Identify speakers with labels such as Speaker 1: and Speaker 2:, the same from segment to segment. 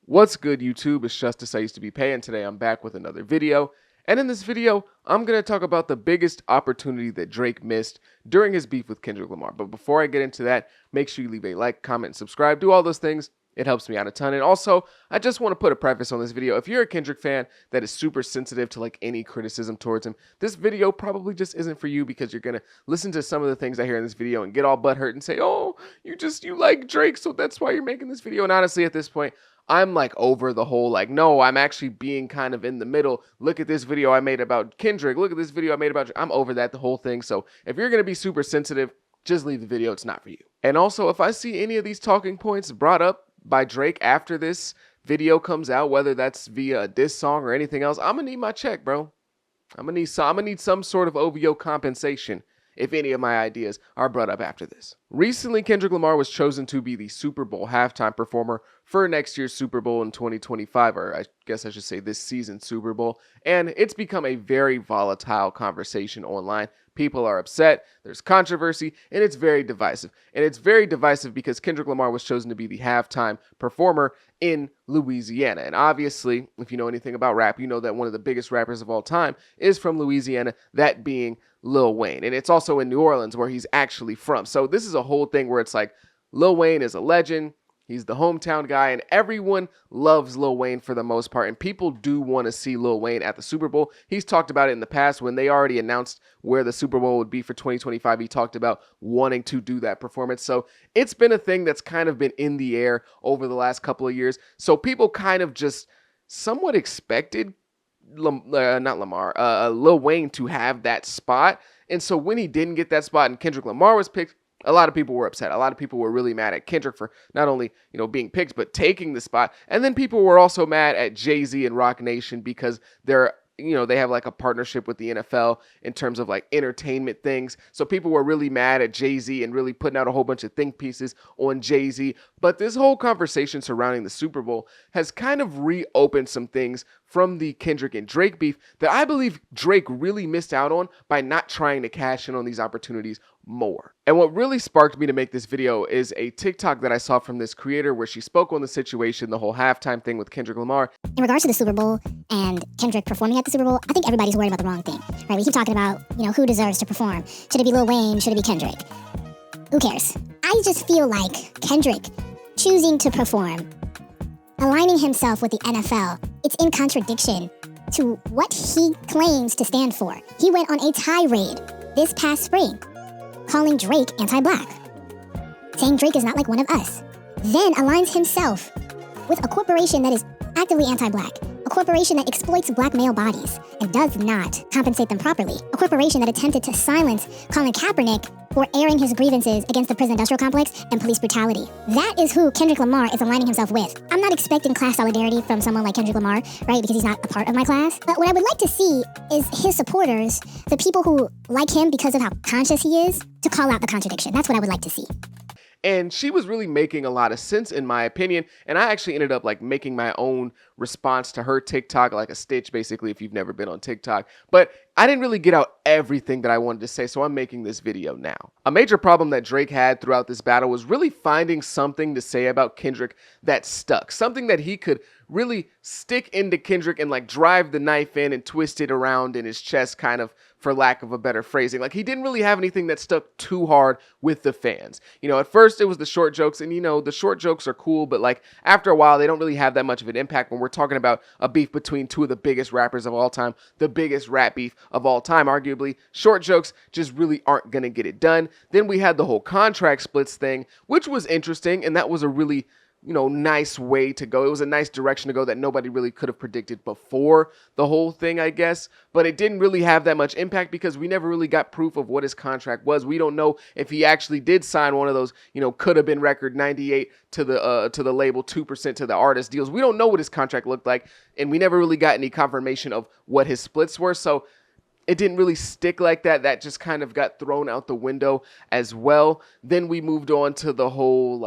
Speaker 1: What's good, YouTube? It's Justice I Used to Be Paying. Today I'm back with another video. And in this video, I'm going to talk about the biggest opportunity that Drake missed during his beef with Kendrick Lamar. But before I get into that, make sure you leave a like, comment, and subscribe. Do all those things. It helps me out a ton. And also, I just want to put a preface on this video. If you're a Kendrick fan that is super sensitive to any criticism towards him, this video probably just isn't for you, because you're going to listen to some of the things I hear in this video and get all butthurt and say, oh, you like Drake, so that's why you're making this video. And honestly, at this point, I'm over the whole no, I'm actually being kind of in the middle. Look at this video I made about Kendrick. Look at this video I made about Drake. I'm over that, the whole thing. So if you're going to be super sensitive, just leave the video. It's not for you. And also, if I see any of these talking points brought up by Drake after this video comes out, whether that's via a diss song or anything else, I'm gonna need my check, bro. I'm gonna need some sort of OVO compensation if any of my ideas are brought up after this. Recently, Kendrick Lamar was chosen to be the Super Bowl halftime performer for next year's Super Bowl in 2025, or I guess I should say this season's Super Bowl, and it's become a very volatile conversation online. People are upset, there's controversy, and it's very divisive. And it's very divisive because Kendrick Lamar was chosen to be the halftime performer in Louisiana. And obviously, if you know anything about rap, you know that one of the biggest rappers of all time is from Louisiana, that being Lil Wayne. And it's also in New Orleans, where he's actually from. So this is a whole thing where it's Lil Wayne is a legend. He's the hometown guy, and everyone loves Lil Wayne for the most part, and people do want to see Lil Wayne at the Super Bowl. He's talked about it in the past when they already announced where the Super Bowl would be for 2025. He talked about wanting to do that performance. So it's been a thing that's kind of been in the air over the last couple of years. So people kind of just somewhat expected Lil Wayne to have that spot. And so when he didn't get that spot and Kendrick Lamar was picked, a lot of people were upset. A lot of people were really mad at Kendrick for not only, being picked, but taking the spot. And then people were also mad at Jay-Z and Roc Nation because they have a partnership with the NFL in terms of entertainment things. So people were really mad at Jay-Z and really putting out a whole bunch of think pieces on Jay-Z. But this whole conversation surrounding the Super Bowl has kind of reopened some things from the Kendrick and Drake beef that I believe Drake really missed out on by not trying to cash in on these opportunities more. And what really sparked me to make this video is a TikTok that I saw from this creator where she spoke on the situation, the whole halftime thing with Kendrick Lamar.
Speaker 2: In regards to the Super Bowl and Kendrick performing at the Super Bowl, I think everybody's worried about the wrong thing, right? We keep talking about, who deserves to perform. Should it be Lil Wayne? Should it be Kendrick? Who cares? I just feel like Kendrick choosing to perform, aligning himself with the NFL, it's in contradiction to what he claims to stand for. He went on a tirade this past spring, calling Drake anti-black, saying Drake is not like one of us, then aligns himself with a corporation that is actively anti-black, a corporation that exploits black male bodies and does not compensate them properly, a corporation that attempted to silence Colin Kaepernick for airing his grievances against the prison industrial complex and police brutality. That is who Kendrick Lamar is aligning himself with. I'm not expecting class solidarity from someone like Kendrick Lamar, right, because he's not a part of my class. But what I would like to see is his supporters, the people who like him because of how conscious he is, to call out the contradiction. That's what I would like to see.
Speaker 1: And she was really making a lot of sense, in my opinion. And I actually ended up making my own response to her TikTok, like a stitch, basically, if you've never been on TikTok. But I didn't really get out everything that I wanted to say, so I'm making this video now. A major problem that Drake had throughout this battle was really finding something to say about Kendrick that stuck. Something that he could really stick into Kendrick and drive the knife in and twist it around in his chest, kind of, for lack of a better phrasing. He didn't really have anything that stuck too hard with the fans. At first it was the short jokes, and the short jokes are cool, but after a while they don't really have that much of an impact when we're talking about a beef between two of the biggest rappers of all time, the biggest rap beef of all time, arguably. Short jokes just really aren't gonna get it done. Then we had the whole contract splits thing, which was interesting, and that was a really nice way to go. It was a nice direction to go that nobody really could have predicted before the whole thing, I guess. But it didn't really have that much impact because we never really got proof of what his contract was. We don't know if he actually did sign one of those, could have been record 98 to the label, 2% to the artist deals. We don't know what his contract looked like, and we never really got any confirmation of what his splits were. So it didn't really stick like that. That just kind of got thrown out the window as well. Then we moved on to the whole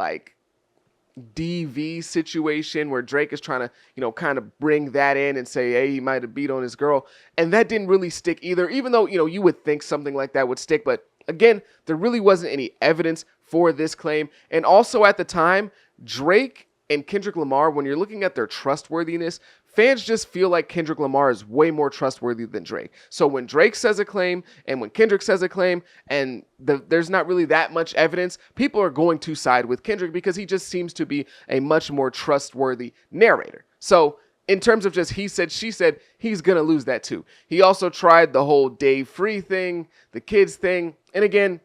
Speaker 1: DV situation where Drake is trying to, kind of bring that in and say, hey, he might have beat on his girl. And that didn't really stick either, even though, you would think something like that would stick. But again, there really wasn't any evidence for this claim. And also at the time, Drake and Kendrick Lamar, when you're looking at their trustworthiness, fans just feel like Kendrick Lamar is way more trustworthy than Drake. So when Drake says a claim and when Kendrick says a claim and there's not really that much evidence, people are going to side with Kendrick because he just seems to be a much more trustworthy narrator. So in terms of just he said, she said, he's going to lose that too. He also tried the whole Dave Free thing, the kids thing. And again,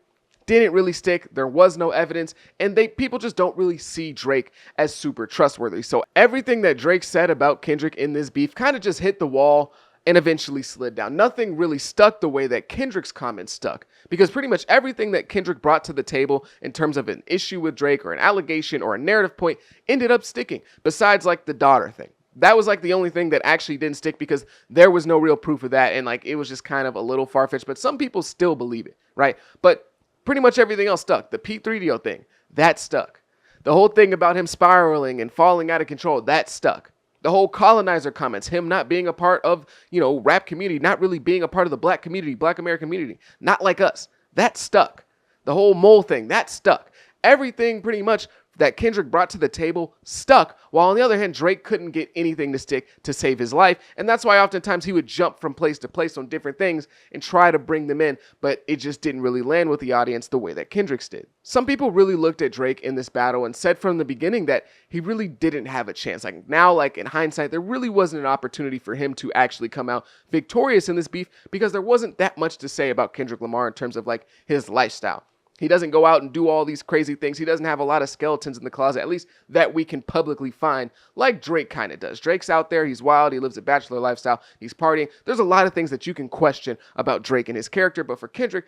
Speaker 1: didn't really stick. There was no evidence, and people just don't really see Drake as super trustworthy. So everything that Drake said about Kendrick in this beef kind of just hit the wall and eventually slid down. Nothing really stuck the way that Kendrick's comments stuck, because pretty much everything that Kendrick brought to the table in terms of an issue with Drake or an allegation or a narrative point ended up sticking, besides like the daughter thing. That was like the only thing that actually didn't stick because there was no real proof of that, and like it was just kind of a little far-fetched, but some people still believe it, right? But pretty much everything else stuck. The Pete 3DO thing, that stuck. The whole thing about him spiraling and falling out of control, that stuck. The whole colonizer comments, him not being a part of, rap community, not really being a part of the black community, black American community, not like us, that stuck. The whole mole thing, that stuck. Everything pretty much that Kendrick brought to the table stuck, while on the other hand, Drake couldn't get anything to stick to save his life. And that's why oftentimes he would jump from place to place on different things and try to bring them in, but it just didn't really land with the audience the way that Kendrick's did. Some people really looked at Drake in this battle and said from the beginning that he really didn't have a chance. Like now, like in hindsight, there really wasn't an opportunity for him to actually come out victorious in this beef because there wasn't that much to say about Kendrick Lamar in terms of like his lifestyle. He doesn't go out and do all these crazy things. He doesn't have a lot of skeletons in the closet, at least that we can publicly find, like Drake kind of does. Drake's out there. He's wild. He lives a bachelor lifestyle. He's partying. There's a lot of things that you can question about Drake and his character, but for Kendrick,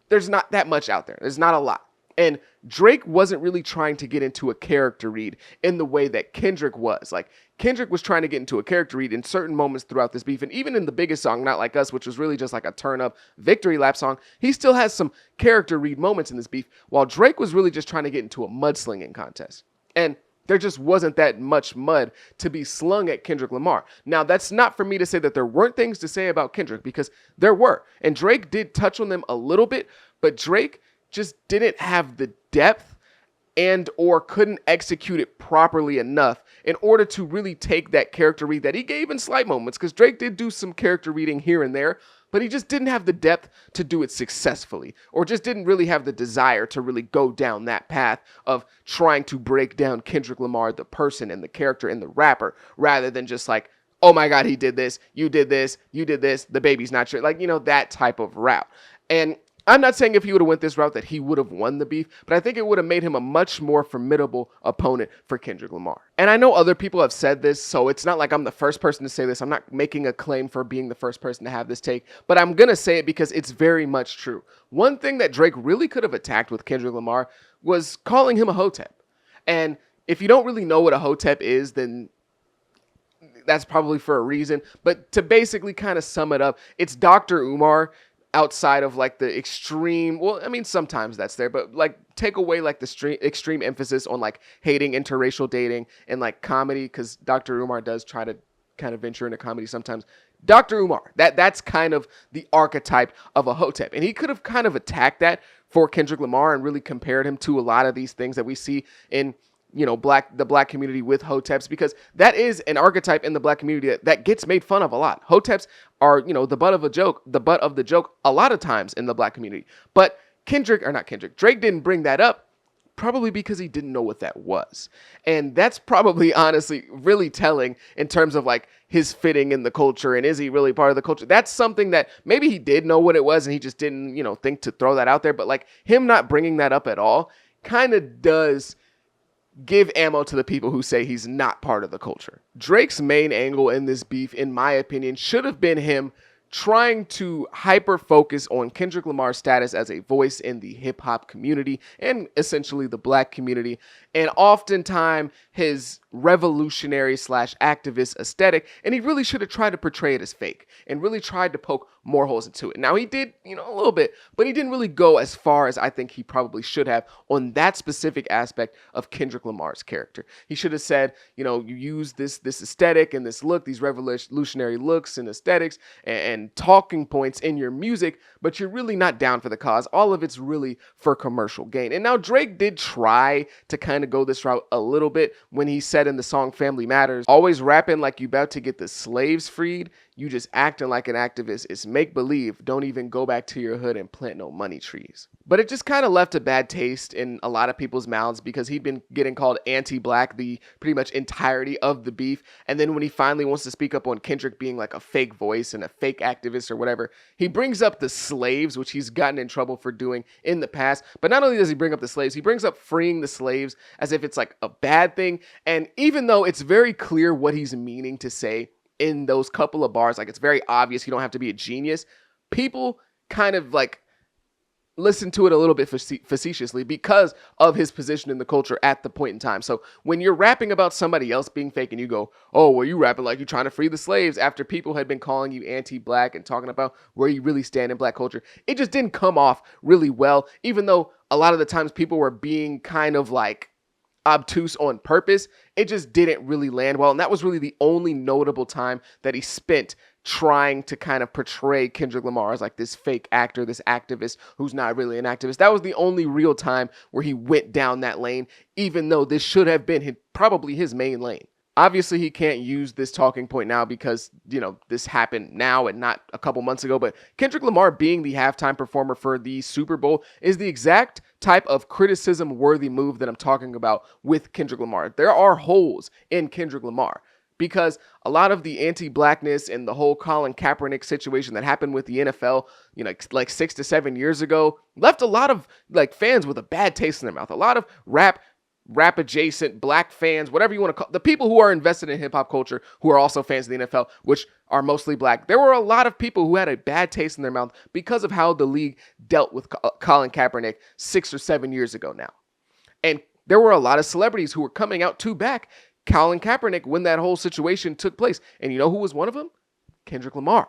Speaker 1: there's not that much out there. There's not a lot. And Drake wasn't really trying to get into a character read in the way that Kendrick was. Like, Kendrick was trying to get into a character read in certain moments throughout this beef. And even in the biggest song, Not Like Us, which was really just like a turn-up victory lap song, he still has some character read moments in this beef, while Drake was really just trying to get into a mudslinging contest. And there just wasn't that much mud to be slung at Kendrick Lamar. Now, that's not for me to say that there weren't things to say about Kendrick, because there were. And Drake did touch on them a little bit, but Drake just didn't have the depth and or couldn't execute it properly enough in order to really take that character read that he gave in slight moments, because Drake did do some character reading here and there, but he just didn't have the depth to do it successfully, or just didn't really have the desire to really go down that path of trying to break down Kendrick Lamar, the person and the character and the rapper, rather than just like, oh my God, he did this, you did this, the baby's not sure, like, that type of route. And I'm not saying if he would have went this route that he would have won the beef, but I think it would have made him a much more formidable opponent for Kendrick Lamar. And I know other people have said this, so it's not like I'm the first person to say this. I'm not making a claim for being the first person to have this take, but I'm going to say it because it's very much true. One thing that Drake really could have attacked with Kendrick Lamar was calling him a hotep. And if you don't really know what a hotep is, then that's probably for a reason. But to basically kind of sum it up, it's Dr. Umar outside of like the extreme, well, I mean, sometimes that's there, but like take away like the extreme emphasis on like hating interracial dating and like comedy, because Dr. Umar does try to kind of venture into comedy sometimes. Dr. Umar, that's kind of the archetype of a hotep, and he could have kind of attacked that for Kendrick Lamar and really compared him to a lot of these things that we see in the black community with hoteps, because that is an archetype in the black community that gets made fun of a lot. Hoteps are, the butt of the joke a lot of times in the black community. But Drake didn't bring that up, probably because he didn't know what that was. And that's probably honestly really telling in terms of like his fitting in the culture, and is he really part of the culture? That's something that maybe he did know what it was and he just didn't, think to throw that out there. But like him not bringing that up at all kind of does give ammo to the people who say he's not part of the culture. Drake's main angle in this beef, in my opinion, should have been him trying to hyper focus on Kendrick Lamar's status as a voice in the hip hop community and essentially the black community, and oftentimes his revolutionary / activist aesthetic. And he really should have tried to portray it as fake and really tried to poke more holes into it. Now he did, a little bit, but he didn't really go as far as I think he probably should have on that specific aspect of Kendrick Lamar's character. He should have said, you use this aesthetic and this look, these revolutionary looks and aesthetics and talking points in your music, but you're really not down for the cause. All of it's really for commercial gain. And now Drake did try to kind kind of go this route a little bit when he said in the song Family Matters, always rapping like you about to get the slaves freed. You just acting like an activist. It's make believe. Don't even go back to your hood and plant no money trees. But it just kind of left a bad taste in a lot of people's mouths because he'd been getting called anti-black the pretty much entirety of the beef. And then when he finally wants to speak up on Kendrick being like a fake voice and a fake activist or whatever, he brings up the slaves, which he's gotten in trouble for doing in the past. But not only does he bring up the slaves, he brings up freeing the slaves as if it's like a bad thing. And even though it's very clear what he's meaning to say in those couple of bars, like it's very obvious, you don't have to be a genius, people kind of like listen to it a little bit facetiously because of his position in the culture at the point in time. So when you're rapping about somebody else being fake and you go, oh, well, you rapping like you're trying to free the slaves after people had been calling you anti-black and talking about where you really stand in black culture, it just didn't come off really well, even though a lot of the times people were being kind of like obtuse on purpose. It just didn't really land well. And that was really the only notable time that he spent trying to kind of portray Kendrick Lamar as like this fake actor, this activist who's not really an activist. That was the only real time where he went down that lane, even though this should have been probably his main lane. Obviously, he can't use this talking point now because, you know, this happened now and not a couple months ago. But Kendrick Lamar being the halftime performer for the Super Bowl is the exact type of criticism-worthy move that I'm talking about with Kendrick Lamar. There are holes in Kendrick Lamar because a lot of the anti-blackness and the whole Colin Kaepernick situation that happened with the NFL, you know, like 6 to 7 years ago, left a lot of like fans with a bad taste in their mouth. A lot of rap adjacent black fans, whatever you want to call the people who are invested in hip hop culture, who are also fans of the NFL, which are mostly black. There were a lot of people who had a bad taste in their mouth because of how the league dealt with Colin Kaepernick 6 or 7 years ago now. And there were a lot of celebrities who were coming out to back Colin Kaepernick when that whole situation took place. And you know who was one of them? Kendrick Lamar.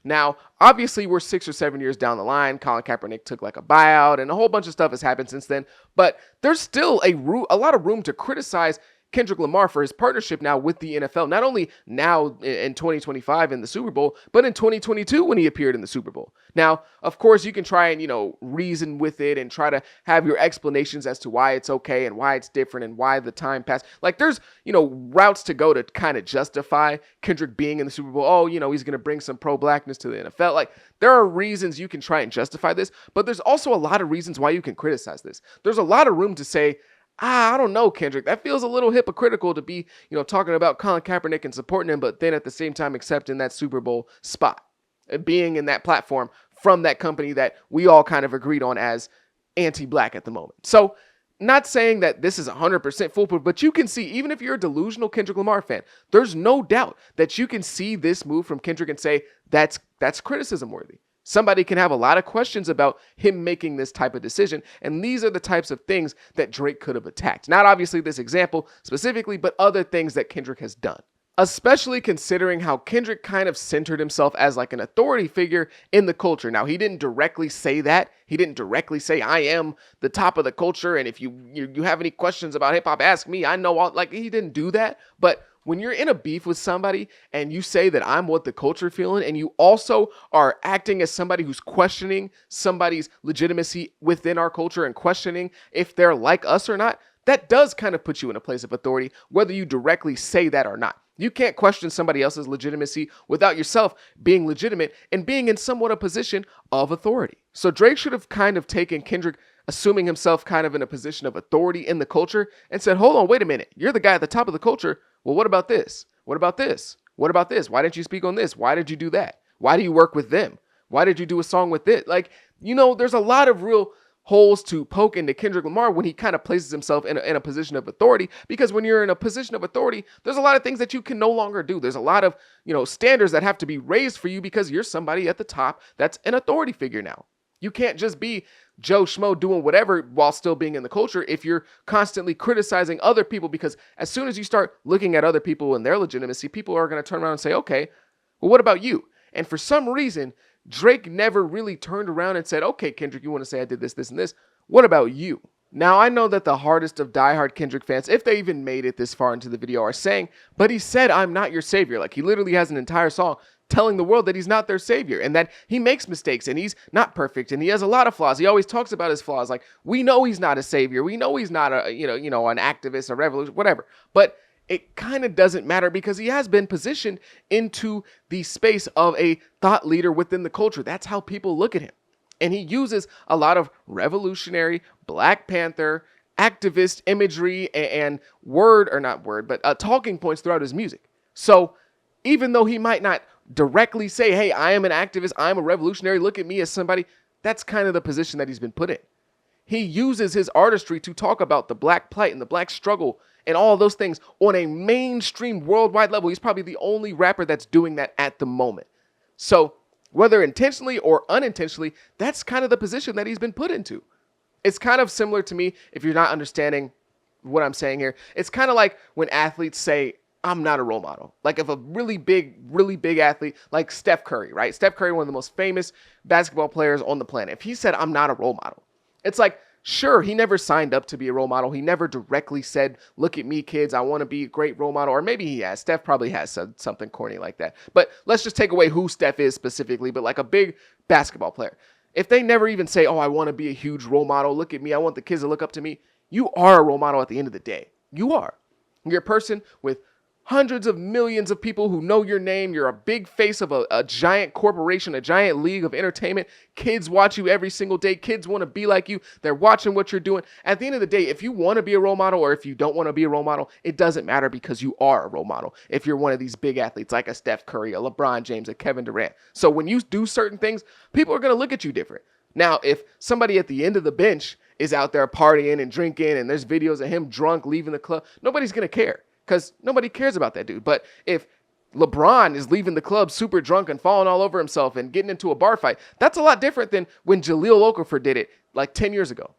Speaker 1: Now, obviously, we're 6 or 7 years down the line. Colin Kaepernick took like a buyout and a whole bunch of stuff has happened since then. But there's still a lot of room to criticize Kendrick Lamar for his partnership now with the NFL. Not only now in 2025 in the Super Bowl, but in 2022 when he appeared in the Super Bowl. Now, of course, you can try and, you know, reason with it and try to have your explanations as to why it's okay and why it's different and why the time passed. Like there's, you know, routes to go to kind of justify Kendrick being in the Super Bowl. Oh, you know, he's going to bring some pro-blackness to the NFL. Like there are reasons you can try and justify this, but there's also a lot of reasons why you can criticize this. There's a lot of room to say, I don't know, Kendrick. That feels a little hypocritical to be, you know, talking about Colin Kaepernick and supporting him, but then at the same time accepting that Super Bowl spot and being in that platform from that company that we all kind of agreed on as anti-black at the moment. So not saying that this is 100% foolproof, but you can see, even if you're a delusional Kendrick Lamar fan, there's no doubt that you can see this move from Kendrick and say that's criticism worthy. Somebody can have a lot of questions about him making this type of decision, and these are the types of things that Drake could have attacked. Not obviously this example specifically, but other things that Kendrick has done. Especially considering how Kendrick kind of centered himself as like an authority figure in the culture. Now, he didn't directly say that. He didn't directly say, I am the top of the culture, and if you have any questions about hip-hop, ask me. I know all, like, he didn't do that, but when you're in a beef with somebody and you say that I'm what the culture feeling, and you also are acting as somebody who's questioning somebody's legitimacy within our culture and questioning if they're like us or not, that does kind of put you in a place of authority, whether you directly say that or not. You can't question somebody else's legitimacy without yourself being legitimate and being in somewhat a position of authority. So Drake should have kind of taken Kendrick assuming himself kind of in a position of authority in the culture and said, hold on, wait a minute. You're the guy at the top of the culture. Well, what about this? What about this? What about this? Why didn't you speak on this? Why did you do that? Why do you work with them? Why did you do a song with it? Like, you know, there's a lot of real holes to poke into Kendrick Lamar when he kind of places himself in a position of authority, because when you're in a position of authority, there's a lot of things that you can no longer do. There's a lot of, you know, standards that have to be raised for you because you're somebody at the top that's an authority figure now. You can't just be Joe Schmo doing whatever while still being in the culture if you're constantly criticizing other people, because as soon as you start looking at other people and their legitimacy, people are going to turn around and say, okay, well, what about you? And for some reason, Drake never really turned around and said, okay, Kendrick, you want to say I did this, this, and this. What about you? Now, I know that the hardest of diehard Kendrick fans, if they even made it this far into the video, are saying, but he said, I'm not your savior. Like, he literally has an entire song telling the world that he's not their savior and that he makes mistakes and he's not perfect and he has a lot of flaws. He always talks about his flaws. Like, we know he's not a savior. We know he's not a, an activist, a revolution, whatever. But it kind of doesn't matter because he has been positioned into the space of a thought leader within the culture. That's how people look at him. And he uses a lot of revolutionary Black Panther activist imagery and talking points throughout his music. So even though he might not directly say, hey, I am an activist, I'm a revolutionary, look at me as somebody, that's kind of the position that he's been put in. He uses his artistry to talk about the Black plight and the Black struggle and all of those things on a mainstream worldwide level. He's probably the only rapper that's doing that at the moment. So whether intentionally or unintentionally, that's kind of the position that he's been put into. It's kind of similar to me, if you're not understanding what I'm saying here. It's kind of like when athletes say, I'm not a role model. Like if a really big athlete like Steph Curry, right? Steph Curry, one of the most famous basketball players on the planet. If he said, I'm not a role model, it's like, sure, he never signed up to be a role model. He never directly said, look at me, kids, I want to be a great role model. Or maybe he has. Steph probably has said something corny like that. But let's just take away who Steph is specifically, but like a big basketball player. If they never even say, oh, I want to be a huge role model, look at me, I want the kids to look up to me, you are a role model at the end of the day. You are. You're a person with hundreds of millions of people who know your name. You're a big face of a giant corporation, a giant league of entertainment. Kids watch you every single day. Kids want to be like you. They're watching what you're doing. At the end of the day, if you want to be a role model or if you don't want to be a role model, it doesn't matter because you are a role model. If you're one of these big athletes like a Steph Curry, a LeBron James, a Kevin Durant. So when you do certain things, people are going to look at you different. Now, if somebody at the end of the bench is out there partying and drinking and there's videos of him drunk leaving the club, nobody's going to care. Because nobody cares about that dude. But if LeBron is leaving the club super drunk and falling all over himself and getting into a bar fight, that's a lot different than when Jaleel Okafor did it like 10 years ago.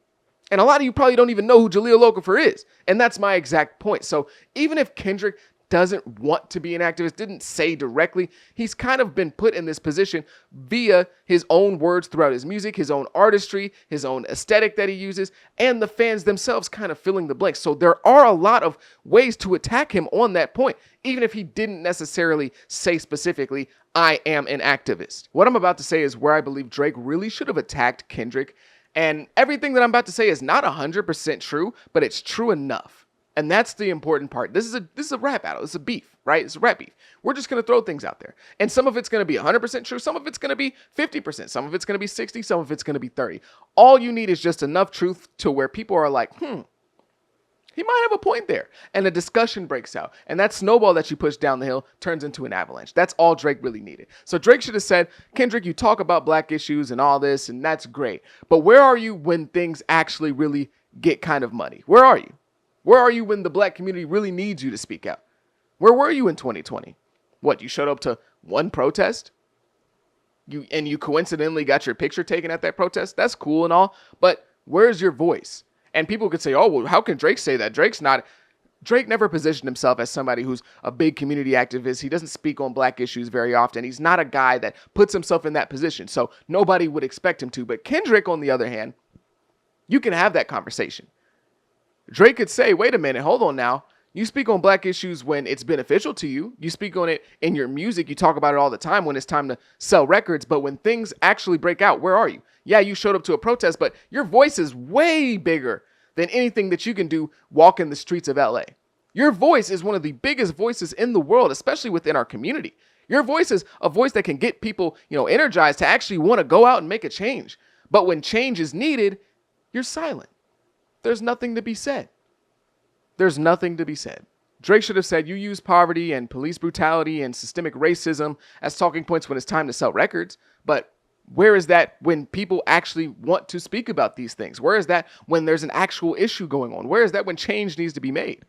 Speaker 1: And a lot of you probably don't even know who Jaleel Okafor is. And that's my exact point. So even if Kendrick doesn't want to be an activist, didn't say directly, he's kind of been put in this position via his own words throughout his music, his own artistry, his own aesthetic that he uses, and the fans themselves kind of filling the blanks. So there are a lot of ways to attack him on that point, even if he didn't necessarily say specifically, I am an activist. What I'm about to say is where I believe Drake really should have attacked Kendrick. And everything that I'm about to say is not 100% true, but it's true enough. And that's the important part. This is a rap battle. It's a beef, right? It's a rap beef. We're just going to throw things out there. And some of it's going to be 100% true. Some of it's going to be 50%. Some of it's going to be 60. Some of it's going to be 30. All you need is just enough truth to where people are like, he might have a point there. And a discussion breaks out. And that snowball that you push down the hill turns into an avalanche. That's all Drake really needed. So Drake should have said, Kendrick, you talk about Black issues and all this, and that's great. But where are you when things actually really get kind of muddy? Where are you? Where are you when the Black community really needs you to speak out? Where were you in 2020? What, you showed up to one protest? You coincidentally got your picture taken at that protest? That's cool and all, but where's your voice? And people could say, oh, well, how can Drake say that? Drake never positioned himself as somebody who's a big community activist. He doesn't speak on Black issues very often. He's not a guy that puts himself in that position, so nobody would expect him to. But Kendrick, on the other hand, you can have that conversation. Drake could say, wait a minute, hold on now. You speak on Black issues when it's beneficial to you. You speak on it in your music. You talk about it all the time when it's time to sell records. But when things actually break out, where are you? Yeah, you showed up to a protest, but your voice is way bigger than anything that you can do walking the streets of LA. Your voice is one of the biggest voices in the world, especially within our community. Your voice is a voice that can get people, energized to actually want to go out and make a change. But when change is needed, you're silent. There's nothing to be said. There's nothing to be said. Drake should have said, you use poverty and police brutality and systemic racism as talking points when it's time to sell records. But where is that when people actually want to speak about these things? Where is that when there's an actual issue going on? Where is that when change needs to be made?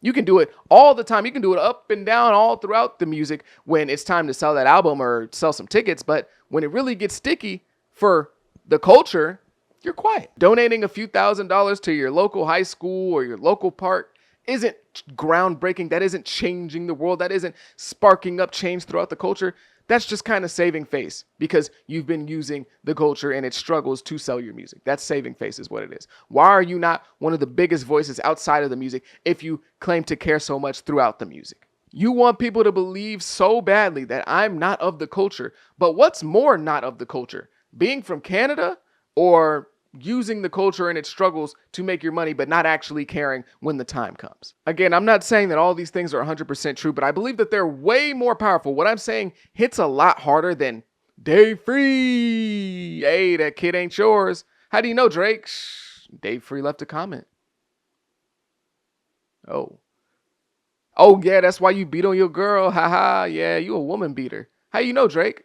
Speaker 1: You can do it all the time. You can do it up and down all throughout the music when it's time to sell that album or sell some tickets. But when it really gets sticky for the culture, you're quiet. Donating a few $1,000s to your local high school or your local park isn't groundbreaking. That isn't changing the world. That isn't sparking up change throughout the culture. That's just kind of saving face because you've been using the culture and its struggles to sell your music. That's saving face is what it is. Why are you not one of the biggest voices outside of the music if you claim to care so much throughout the music? You want people to believe so badly that I'm not of the culture. But what's more not of the culture? Being from Canada or using the culture and its struggles to make your money, but not actually caring when the time comes. Again, I'm not saying that all these things are 100% true, but I believe that they're way more powerful. What I'm saying hits a lot harder than Dave Free. Hey, that kid ain't yours. How do you know, Drake? Shh, Dave Free left a comment. Oh yeah, that's why you beat on your girl. Haha, yeah, you a woman beater. How you know, Drake?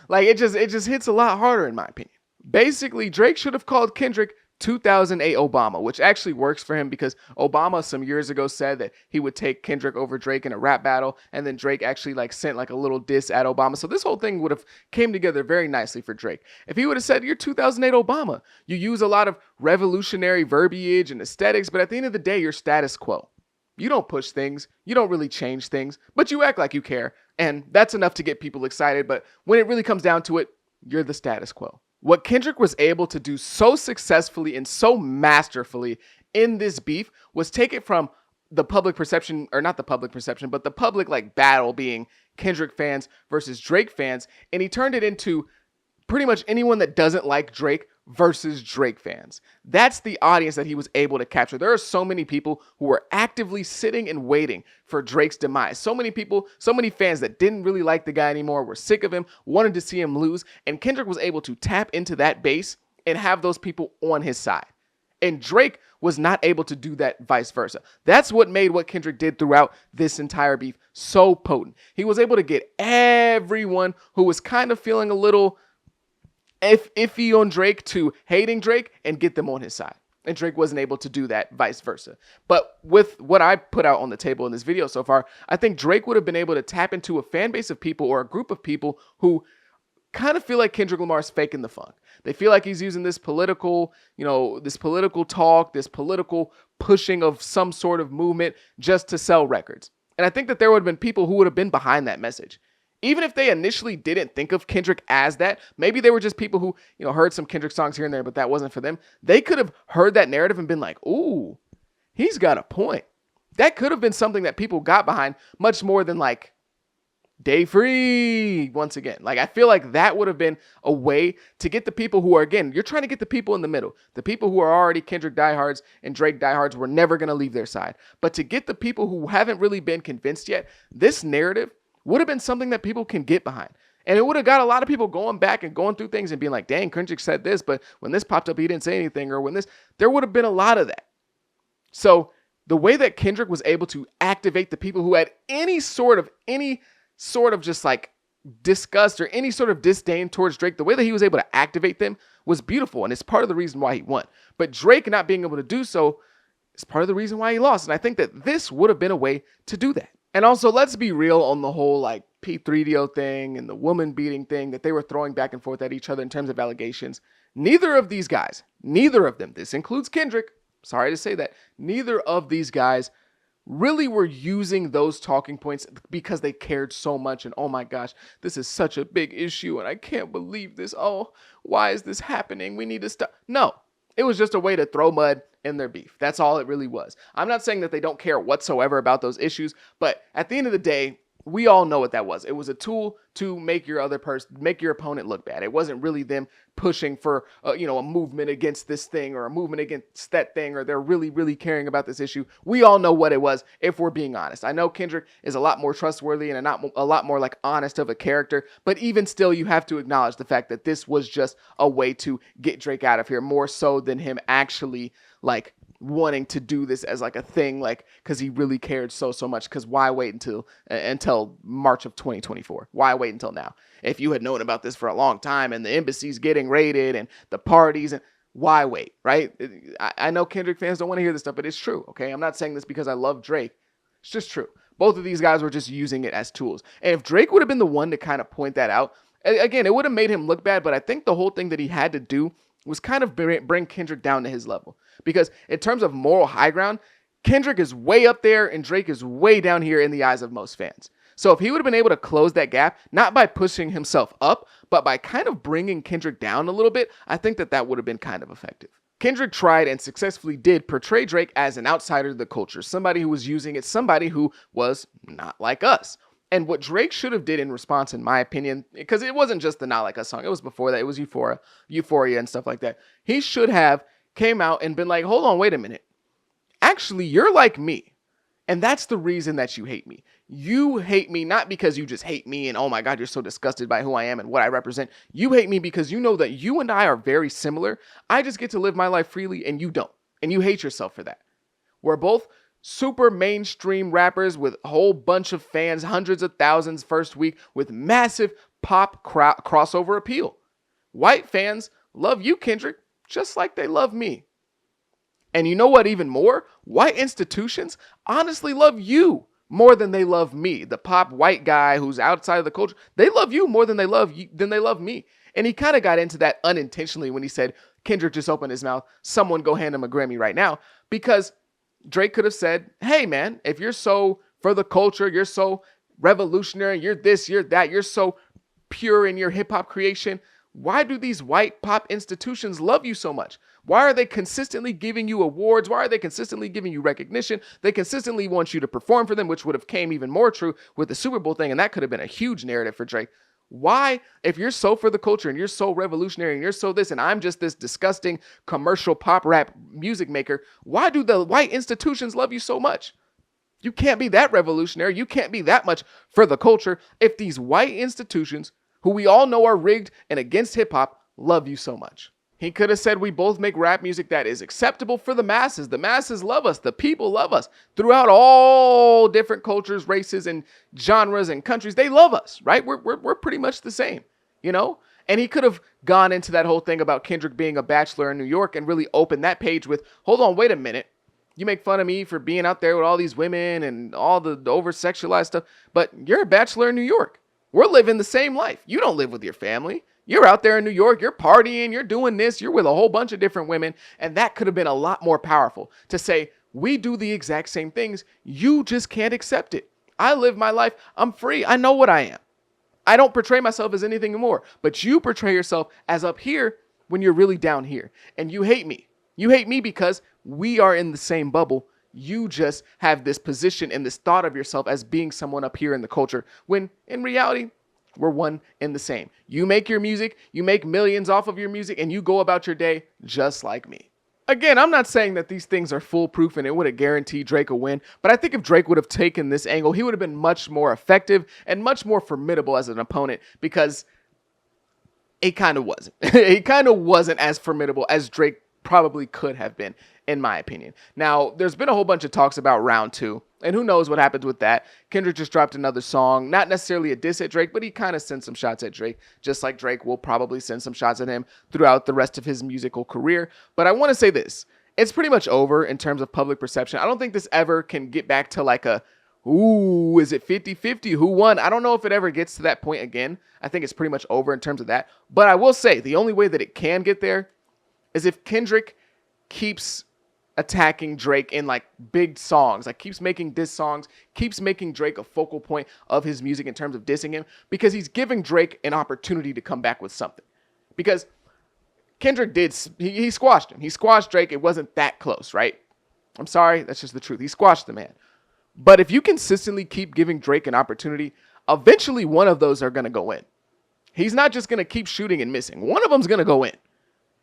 Speaker 1: Like it just hits a lot harder in my opinion. Basically, Drake should have called Kendrick 2008 Obama, which actually works for him because Obama some years ago said that he would take Kendrick over Drake in a rap battle, and then Drake actually like sent like a little diss at Obama. So this whole thing would have came together very nicely for Drake. If he would have said, "You're 2008 Obama," you use a lot of revolutionary verbiage and aesthetics, but at the end of the day, you're status quo. You don't push things, you don't really change things, but you act like you care, and that's enough to get people excited. But when it really comes down to it, you're the status quo. What Kendrick was able to do so successfully and so masterfully in this beef was take it from the public perception, or not the public perception, but the public like battle being Kendrick fans versus Drake fans, and he turned it into pretty much anyone that doesn't like Drake versus Drake fans. That's the audience that he was able to capture. There are so many people who were actively sitting and waiting for Drake's demise. So many people, so many fans that didn't really like the guy anymore, were sick of him, wanted to see him lose, and Kendrick was able to tap into that base and have those people on his side. And Drake was not able to do that vice versa. That's what made what Kendrick did throughout this entire beef so potent. He was able to get everyone who was kind of feeling a little iffy on Drake to hating Drake and get them on his side. And Drake wasn't able to do that vice versa. But with what I put out on the table in this video so far, I think Drake would have been able to tap into a fan base of people or a group of people who kind of feel like Kendrick Lamar's faking the funk. They feel like he's using this political, this political talk, this political pushing of some sort of movement just to sell records. And I think that there would have been people who would have been behind that message. Even if they initially didn't think of Kendrick as that, maybe they were just people who, heard some Kendrick songs here and there, but that wasn't for them. They could have heard that narrative and been like, ooh, he's got a point. That could have been something that people got behind much more than like Day Free once again. Like I feel like that would have been a way to get the people who are, again, you're trying to get the people in the middle. The people who are already Kendrick diehards and Drake diehards were never going to leave their side. But to get the people who haven't really been convinced yet, this narrative would have been something that people can get behind. And it would have got a lot of people going back and going through things and being like, dang, Kendrick said this, but when this popped up, he didn't say anything. Or when this, there would have been a lot of that. So the way that Kendrick was able to activate the people who had any sort of just like disgust or any sort of disdain towards Drake, the way that he was able to activate them was beautiful. And it's part of the reason why he won. But Drake not being able to do so is part of the reason why he lost. And I think that this would have been a way to do that. And also, let's be real on the whole like P3DO thing and the woman beating thing that they were throwing back and forth at each other in terms of allegations. Neither of these guys, neither of them, this includes Kendrick, sorry to say that, neither of these guys really were using those talking points because they cared so much and, oh my gosh, this is such a big issue and I can't believe this. Oh, why is this happening? We need to stop. No, it was just a way to throw mud in their beef. That's all it really was. I'm not saying that they don't care whatsoever about those issues, but at the end of the day, we all know what that was. It was a tool to make your opponent look bad. It wasn't really them pushing for, a movement against this thing or a movement against that thing, or they're really, really caring about this issue. We all know what it was, if we're being honest. I know Kendrick is a lot more trustworthy and a lot more like honest of a character, but even still, you have to acknowledge the fact that this was just a way to get Drake out of here, more so than him actually like wanting to do this as like a thing, like because he really cared so much. Because why wait until March of 2024? Why wait until now? If you had known about this for a long time and the embassy's getting raided and the parties, and why wait, right? I know Kendrick fans don't want to hear this stuff, but it's true, okay? I'm not saying this because I love Drake. It's just true. Both of these guys were just using it as tools. And if Drake would have been the one to kind of point that out, again, it would have made him look bad, but I think the whole thing that he had to do was kind of bring Kendrick down to his level. Because in terms of moral high ground, Kendrick is way up there and Drake is way down here in the eyes of most fans. So if he would have been able to close that gap, not by pushing himself up, but by kind of bringing Kendrick down a little bit, I think that would have been kind of effective. Kendrick tried and successfully did portray Drake as an outsider to the culture, somebody who was using it, somebody who was not like us. And what Drake should have did in response, in my opinion, because it wasn't just the Not Like Us song, it was before that, it was Euphoria and stuff like that. He should have came out and been like, hold on, wait a minute. Actually, you're like me. And that's the reason that you hate me. You hate me not because you just hate me and, oh my God, you're so disgusted by who I am and what I represent. You hate me because you know that you and I are very similar. I just get to live my life freely and you don't. And you hate yourself for that. We're both super mainstream rappers with a whole bunch of fans, hundreds of thousands first week, with massive pop crossover appeal. White fans love you, Kendrick, just like they love me. And you know what, even more? White institutions honestly love you more than they love me. The pop white guy who's outside of the culture, they love you more than they love me. And he kind of got into that unintentionally when he said, Kendrick just opened his mouth, someone go hand him a Grammy right now. Because Drake could have said, hey man, if you're so for the culture, you're so revolutionary, you're this, you're that, you're so pure in your hip hop creation, why do these white pop institutions love you so much? Why are they consistently giving you awards? Why are they consistently giving you recognition? They consistently want you to perform for them, which would have came even more true with the Super Bowl thing. And that could have been a huge narrative for Drake. Why, if you're so for the culture and you're so revolutionary and you're so this, and I'm just this disgusting commercial pop rap music maker, why do the white institutions love you so much? You can't be that revolutionary. You can't be that much for the culture if these white institutions, who we all know are rigged and against hip hop, love you so much. He could have said we both make rap music that is acceptable for the masses. The masses love us. The people love us. Throughout all different cultures, races, and genres and countries, they love us, right? We're pretty much the same, you know? And he could have gone into that whole thing about Kendrick being a bachelor in New York and really opened that page with, hold on, wait a minute. You make fun of me for being out there with all these women and all the over-sexualized stuff, but you're a bachelor in New York. We're living the same life. You don't live with your family. You're out there in New York, you're partying, you're doing this, you're with a whole bunch of different women. And that could have been a lot more powerful to say, we do the exact same things. You just can't accept it. I live my life. I'm free. I know what I am. I don't portray myself as anything more, but you portray yourself as up here when you're really down here. And you hate me. You hate me because we are in the same bubble. You just have this position and this thought of yourself as being someone up here in the culture, when in reality, we're one and the same. You make your music, you make millions off of your music, and you go about your day just like me. Again, I'm not saying that these things are foolproof and it would have guaranteed Drake a win, but I think if Drake would have taken this angle, he would have been much more effective and much more formidable as an opponent, because he kind of wasn't. He kind of wasn't as formidable as Drake probably could have been, in my opinion. Now, there's been a whole bunch of talks about round two, and who knows what happens with that. Kendrick just dropped another song, not necessarily a diss at Drake, but he kind of sent some shots at Drake, just like Drake will probably send some shots at him throughout the rest of his musical career. But I want to say this. It's pretty much over in terms of public perception. I don't think this ever can get back to like a, ooh, is it 50-50? Who won? I don't know if it ever gets to that point again. I think it's pretty much over in terms of that. But I will say the only way that it can get there is if Kendrick keeps attacking Drake in like big songs, like keeps making diss songs, keeps making Drake a focal point of his music in terms of dissing him, because he's giving Drake an opportunity to come back with something. Because Kendrick he squashed him. He squashed Drake. It wasn't that close, right? I'm sorry. That's just the truth. He squashed the man. But if you consistently keep giving Drake an opportunity, eventually one of those are going to go in. He's not just going to keep shooting and missing. One of them's going to go in.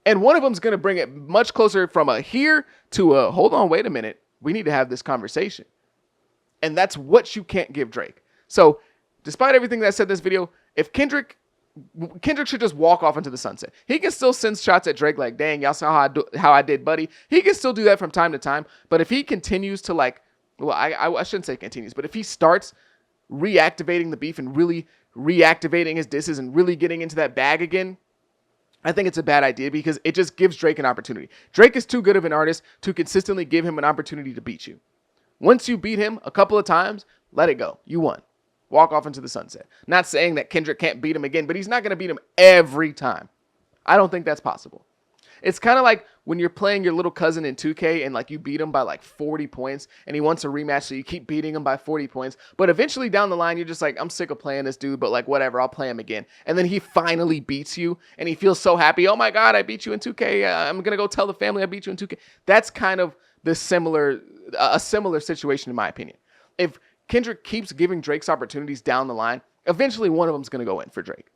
Speaker 1: And one of them's going to bring it much closer from a here to a, hold on, wait a minute. We need to have this conversation. And that's what you can't give Drake. So despite everything that I said in this video, if Kendrick should just walk off into the sunset. He can still send shots at Drake like, dang, y'all saw how I did, buddy. He can still do that from time to time. But if he continues to like, well, I shouldn't say continues, but if he starts reactivating the beef and really reactivating his disses and really getting into that bag again, I think it's a bad idea, because it just gives Drake an opportunity. Drake is too good of an artist to consistently give him an opportunity to beat you. Once you beat him a couple of times, let it go. You won. Walk off into the sunset. Not saying that Kendrick can't beat him again, but he's not going to beat him every time. I don't think that's possible. It's kind of like when you're playing your little cousin in 2K and like you beat him by like 40 points and he wants a rematch, so you keep beating him by 40 points. But eventually down the line, you're just like, I'm sick of playing this dude, but like whatever, I'll play him again. And then he finally beats you and he feels so happy. Oh my God, I beat you in 2K. I'm going to go tell the family I beat you in 2K. That's kind of a similar situation in my opinion. If Kendrick keeps giving Drake's opportunities down the line, eventually one of them's going to go in for Drake.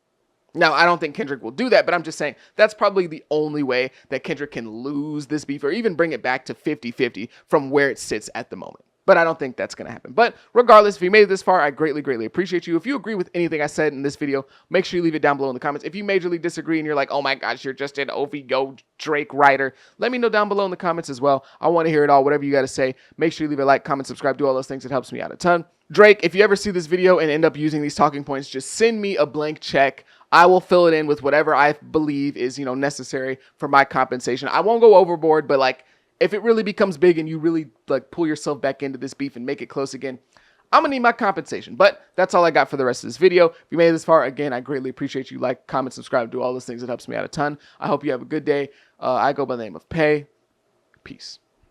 Speaker 1: Now, I don't think Kendrick will do that, but I'm just saying that's probably the only way that Kendrick can lose this beef or even bring it back to 50-50 from where it sits at the moment. But I don't think that's going to happen. But regardless, if you made it this far, I greatly, greatly appreciate you. If you agree with anything I said in this video, make sure you leave it down below in the comments. If you majorly disagree and you're like, oh my gosh, you're just an OVO Drake writer, let me know down below in the comments as well. I want to hear it all, whatever you got to say. Make sure you leave a like, comment, subscribe, do all those things. It helps me out a ton. Drake, if you ever see this video and end up using these talking points, just send me a blank check. I will fill it in with whatever I believe is, necessary for my compensation. I won't go overboard, but like, if it really becomes big and you really like pull yourself back into this beef and make it close again, I'm gonna need my compensation. But that's all I got for the rest of this video. If you made it this far, again, I greatly appreciate you. Like, comment, subscribe, do all those things. It helps me out a ton. I hope you have a good day. I go by the name of Pay. Peace.